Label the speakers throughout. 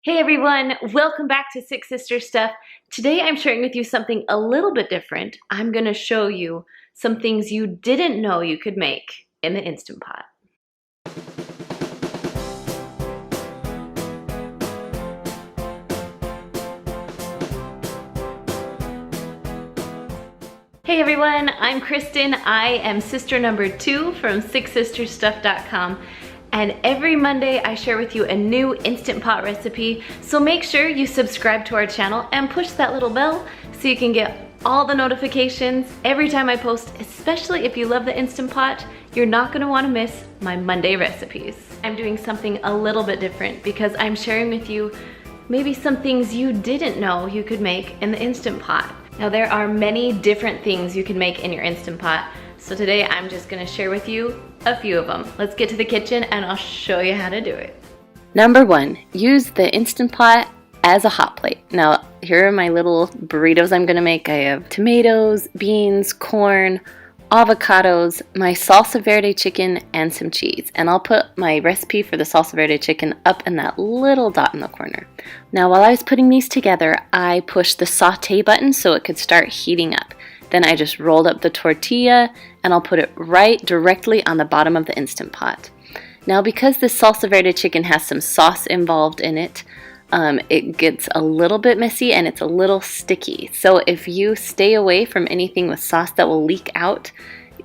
Speaker 1: Hey everyone, welcome back to Six Sister Stuff. Today I'm sharing with you something a little bit different. I'm going to show you some things you didn't know you could make in the Instant Pot. Hey everyone, I'm Kristen. I am sister number 2 from SixSistersStuff.com. And every Monday I share with you a new Instant Pot recipe, so make sure you subscribe to our channel and push that little bell so you can get all the notifications every time I post, especially if you love the Instant Pot. You're not gonna wanna miss my Monday recipes. I'm doing something a little bit different because I'm sharing with you maybe some things you didn't know you could make in the Instant Pot. Now there are many different things you can make in your Instant Pot, so today I'm just gonna share with you a few of them. Let's get to the kitchen and I'll show you how to do it. Number 1, use the Instant Pot as a hot plate. Now here are my little burritos I'm gonna make. I have tomatoes, beans, corn, avocados, my salsa verde chicken, and some cheese. And I'll put my recipe for the salsa verde chicken up in that little dot in the corner. Now while I was putting these together, I pushed the saute button so it could start heating up. Then I just rolled up the tortilla and I'll put it right directly on the bottom of the Instant Pot. Now because this salsa verde chicken has some sauce involved in it, it gets a little bit messy and it's a little sticky. So if you stay away from anything with sauce that will leak out,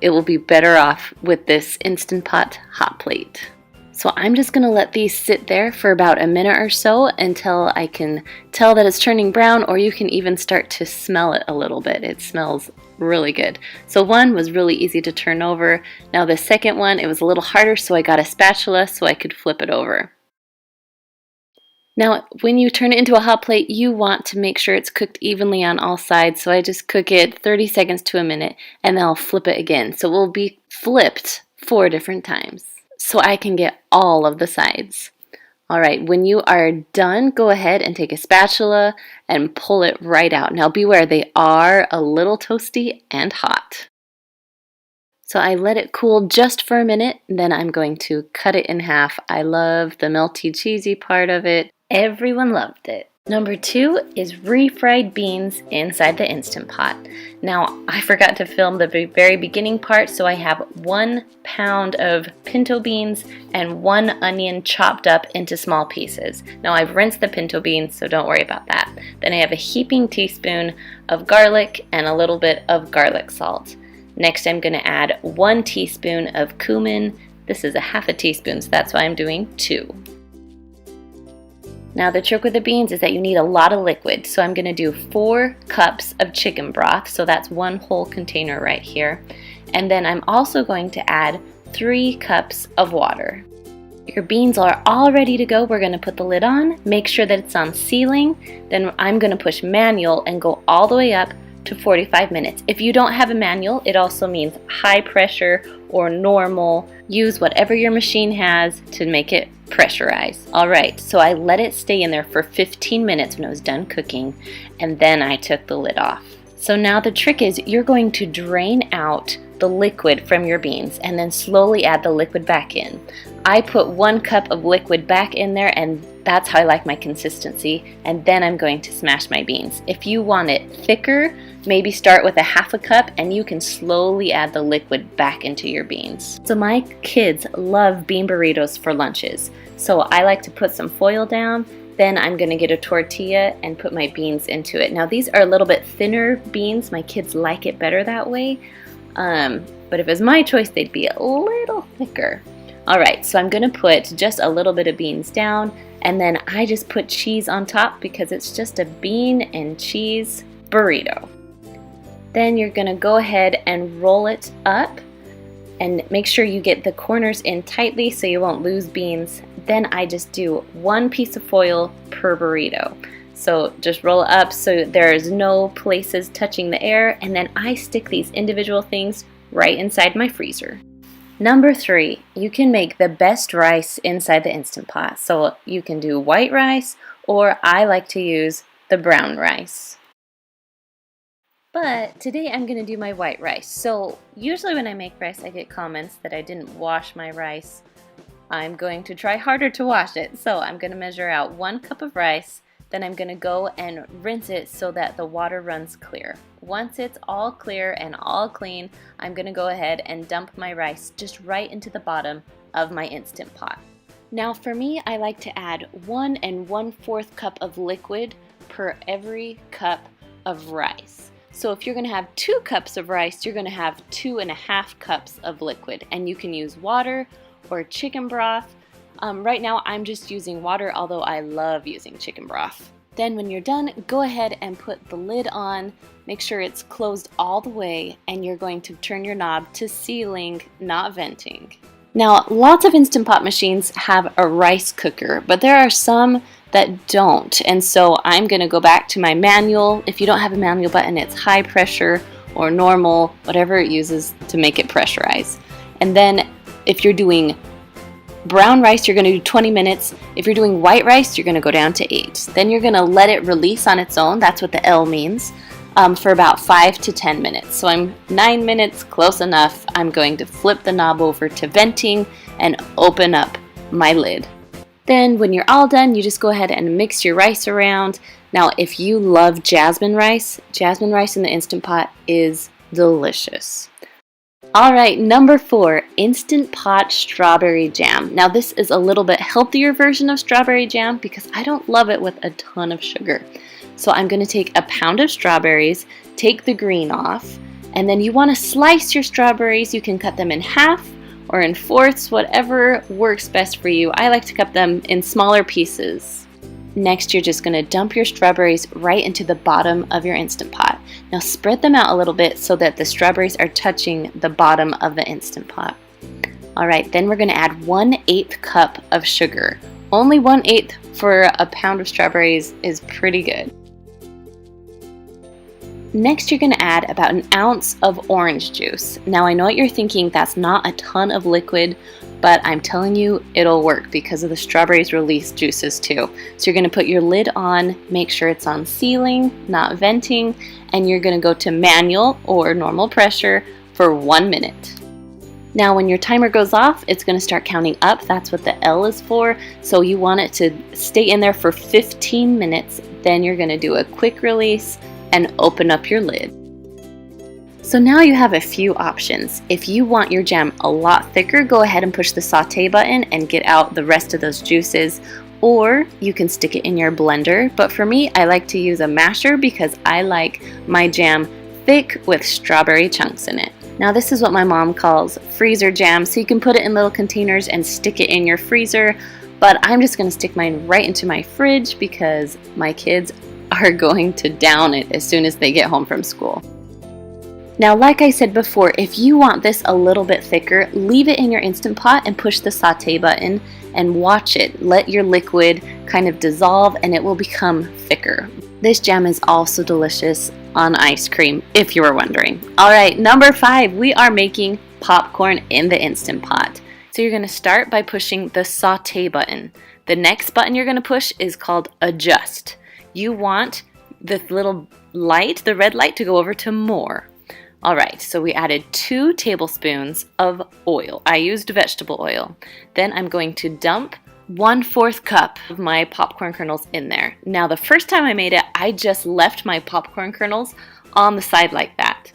Speaker 1: it will be better off with this Instant Pot hot plate. So I'm just gonna let these sit there for about a minute or so until I can tell that it's turning brown, or you can even start to smell it a little bit. It smells really good. So one was really easy to turn over. Now the second one, it was a little harder, so I got a spatula so I could flip it over. Now, when you turn it into a hot plate, you want to make sure it's cooked evenly on all sides, so I just cook it 30 seconds to a minute, and then I'll flip it again. So it will be flipped 4 different times, so I can get all of the sides. All right, when you are done, go ahead and take a spatula and pull it right out. Now beware, they are a little toasty and hot. So I let it cool just for a minute, then I'm going to cut it in half. I love the melty cheesy part of it. Everyone loved it. Number 2 is refried beans inside the Instant Pot. Now, I forgot to film the very beginning part, so I have 1 pound of pinto beans and 1 onion chopped up into small pieces. Now, I've rinsed the pinto beans, so don't worry about that. Then I have a heaping teaspoon of garlic and a little bit of garlic salt. Next, I'm going to add 1 teaspoon of cumin. This is a half a teaspoon, so that's why I'm doing 2. Now the trick with the beans is that you need a lot of liquid, so I'm going to do 4 cups of chicken broth, so that's 1 whole container right here. And then I'm also going to add 3 cups of water. Your beans are all ready to go. We're going to put the lid on, make sure that it's on sealing, then I'm going to push manual and go all the way up to 45 minutes. If you don't have a manual, it also means high pressure or normal. Use whatever your machine has to make it pressurized. Alright, so I let it stay in there for 15 minutes when it was done cooking, and then I took the lid off. So now the trick is you're going to drain out the liquid from your beans and then slowly add the liquid back in. I put 1 cup of liquid back in there, and that's how I like my consistency, and then I'm going to smash my beans. If you want it thicker, maybe start with a half a cup and you can slowly add the liquid back into your beans. So my kids love bean burritos for lunches. So I like to put some foil down, then I'm going to get a tortilla and put my beans into it. Now these are a little bit thinner beans. My kids like it better that way. But if it was my choice, they'd be a little thicker. Alright, so I'm going to put just a little bit of beans down, and then I just put cheese on top because it's just a bean and cheese burrito. Then you're going to go ahead and roll it up and make sure you get the corners in tightly so you won't lose beans. Then I just do 1 piece of foil per burrito. So just roll it up so there's no places touching the air, and then I stick these individual things right inside my freezer. Number 3, you can make the best rice inside the Instant Pot. So you can do white rice, or I like to use the brown rice. But today I'm going to do my white rice. So usually when I make rice, I get comments that I didn't wash my rice I'm going to try harder to wash it. So I'm going to measure out 1 cup of rice, then I'm going to go and rinse it so that the water runs clear. Once it's all clear and all clean, I'm going to go ahead and dump my rice just right into the bottom of my Instant Pot. Now for me, I like to add 1 1/4 cup of liquid per every cup of rice. So if you're going to have 2 cups of rice, you're going to have 2.5 cups of liquid, and you can use water or chicken broth. Right now I'm just using water, although I love using chicken broth. Then when you're done, go ahead and put the lid on, make sure it's closed all the way, and you're going to turn your knob to sealing, not venting. Now, lots of Instant Pot machines have a rice cooker, but there are some that don't, and so I'm going to go back to my manual. If you don't have a manual button, it's high pressure or normal, whatever it uses to make it pressurize. And then if you're doing brown rice, you're going to do 20 minutes. If you're doing white rice, you're going to go down to 8. Then you're going to let it release on its own. That's what the L means. For about 5 to 10 minutes. So I'm 9 minutes, close enough. I'm going to flip the knob over to venting and open up my lid. Then when you're all done, you just go ahead and mix your rice around. Now if you love jasmine rice in the Instant Pot is delicious. Alright, number 4, Instant Pot strawberry jam. Now this is a little bit healthier version of strawberry jam because I don't love it with a ton of sugar. So I'm going to take a pound of strawberries, take the green off, and then you want to slice your strawberries. You can cut them in half or in fourths, whatever works best for you. I like to cut them in smaller pieces. Next, you're just going to dump your strawberries right into the bottom of your Instant Pot. Now spread them out a little bit so that the strawberries are touching the bottom of the Instant Pot. Alright, then we're going to add 1/8 cup of sugar. Only 1/8 for a pound of strawberries is pretty good. Next, you're going to add about 1 ounce of orange juice. Now I know what you're thinking, that's not a ton of liquid, but I'm telling you it'll work because of the strawberries release juices too. So you're going to put your lid on, make sure it's on sealing, not venting, and you're going to go to manual or normal pressure for 1 minute. Now when your timer goes off, it's going to start counting up. That's what the L is for. So you want it to stay in there for 15 minutes. Then you're going to do a quick release and open up your lid. So now you have a few options. If you want your jam a lot thicker, go ahead and push the saute button and get out the rest of those juices, or you can stick it in your blender. But for me, I like to use a masher because I like my jam thick with strawberry chunks in it. Now this is what my mom calls freezer jam, so you can put it in little containers and stick it in your freezer, but I'm just going to stick mine right into my fridge because my kids are going to down it as soon as they get home from school. Now, like I said before, if you want this a little bit thicker, leave it in your Instant Pot and push the saute button and watch it. Let your liquid kind of dissolve and it will become thicker. This jam is also delicious on ice cream, if you were wondering. Alright, number 5, we are making popcorn in the Instant Pot. So you're going to start by pushing the saute button. The next button you're going to push is called adjust. You want the little light, the red light, to go over to more. Alright, so we added 2 tablespoons of oil. I used vegetable oil. Then I'm going to dump 1/4 cup of my popcorn kernels in there. Now the first time I made it, I just left my popcorn kernels on the side like that.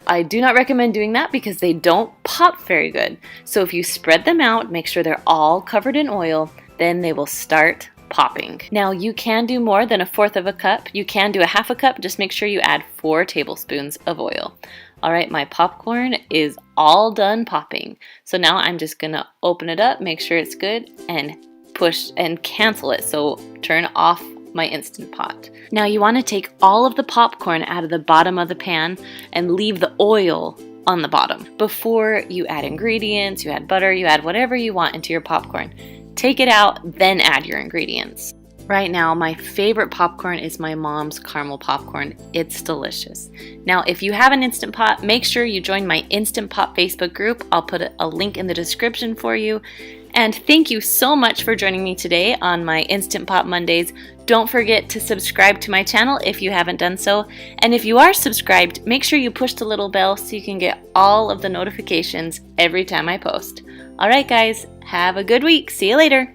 Speaker 1: I do not recommend doing that because they don't pop very good. So if you spread them out, make sure they're all covered in oil, then they will start popping. Now you can do more than 1/4 of a cup. You can do 1/2 cup. Just make sure you add 4 tablespoons of oil. Alright, my popcorn is all done popping. So now I'm just gonna open it up, make sure it's good, and push and cancel it. So turn off my Instant Pot. Now you want to take all of the popcorn out of the bottom of the pan and leave the oil on the bottom. Before you add ingredients, you add butter, you add whatever you want into your popcorn. Take it out, then add your ingredients. Right now, my favorite popcorn is my mom's caramel popcorn. It's delicious. Now, if you have an Instant Pot, make sure you join my Instant Pot Facebook group. I'll put a link in the description for you. And thank you so much for joining me today on my Instant Pot Mondays. Don't forget to subscribe to my channel if you haven't done so. And if you are subscribed, make sure you push the little bell so you can get all of the notifications every time I post. All right, guys, have a good week. See you later.